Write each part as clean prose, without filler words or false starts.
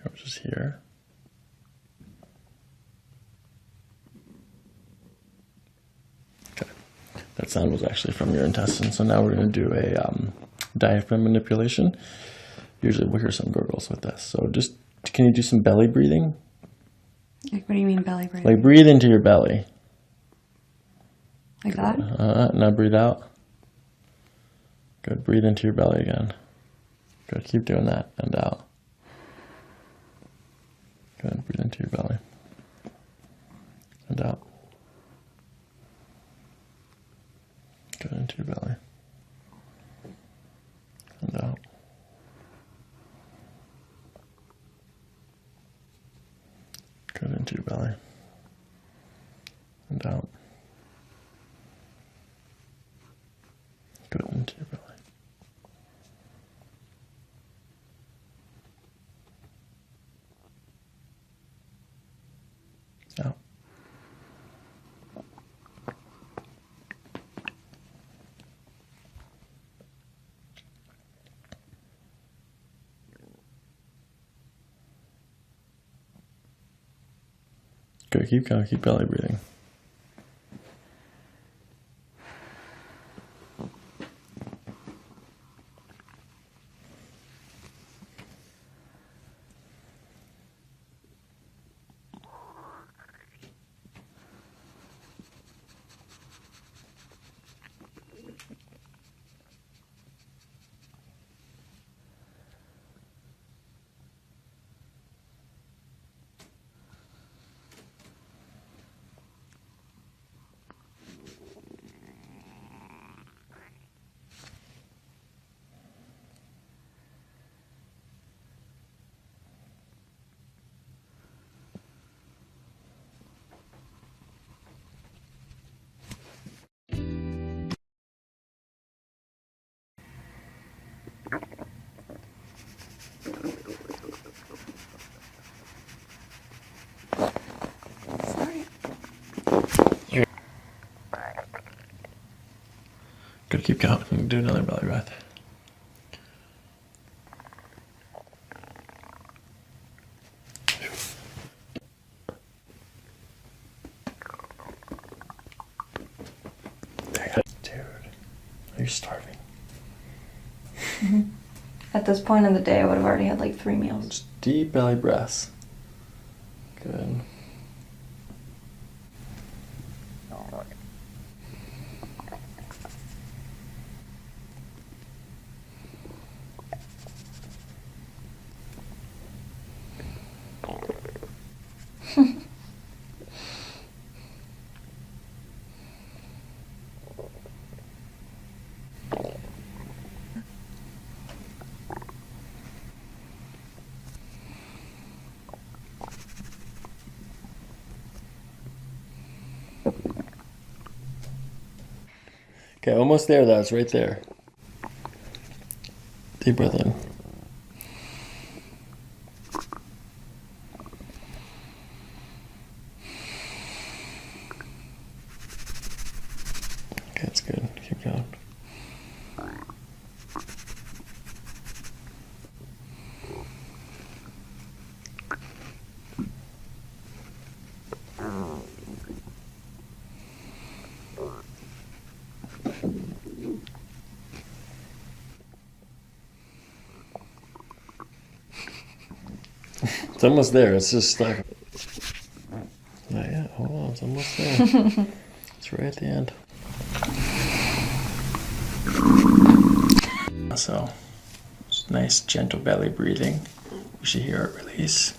which is here. Okay, that sound was actually from your intestine. So now we're going to do a diaphragm manipulation. Usually we'll hear some gurgles with this. So just, can you do some belly breathing? Like, what do you mean belly breathing? Like breathe into your belly. Like that? Now breathe out. Good, breathe into your belly again. Good, keep doing that, and out. Good, breathe into your belly. And out. Good, into your belly. And out. Good, into your belly. And out. Good, into your belly. Out. Good, keep going, keep belly breathing. Sorry. Good, keep going. Do another belly breath. Dude, you're starving. At this point in the day, I would have already had like 3 meals. Just deep belly breaths. Good. Okay, almost there, that's right there. Deep breath in. Okay, that's good. Keep going. It's almost there. It's just stuck. Not yet. Hold on. It's almost there. It's right at the end. So, just nice, gentle belly breathing. You should hear it release.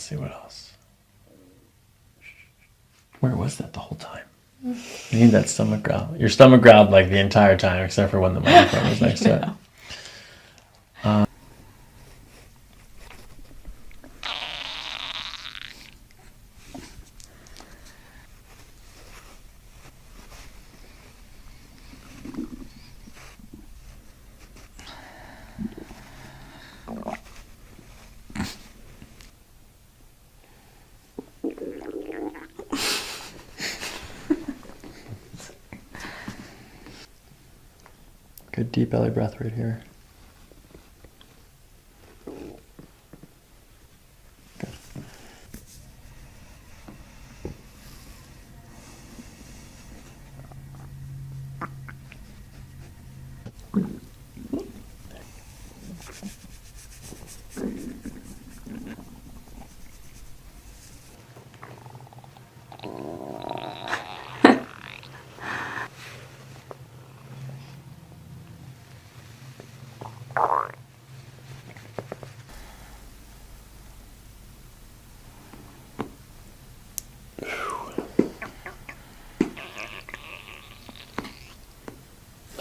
see what else. Where was that the whole time? You need that stomach growl. Your stomach growled like the entire time, except for when the microphone was next to it. Good deep belly breath right here. Good.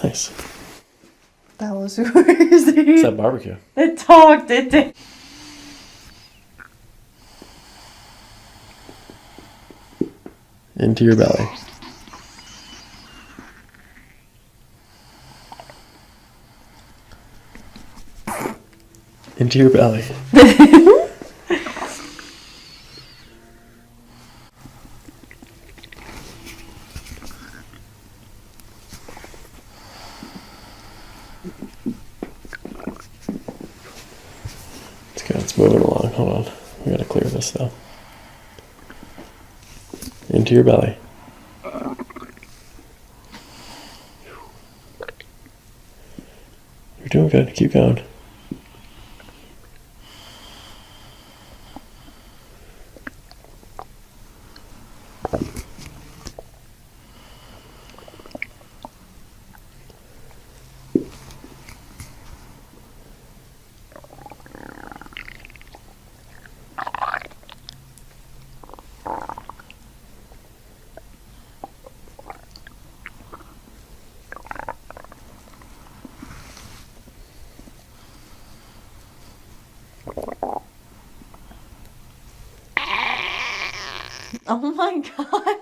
Nice. That was crazy. It's that barbecue. It talked, it did. Into your belly. Into your belly. It's good. It's moving along. Hold on. We gotta clear this though. Into your belly. You're doing good. Keep going. Oh my god.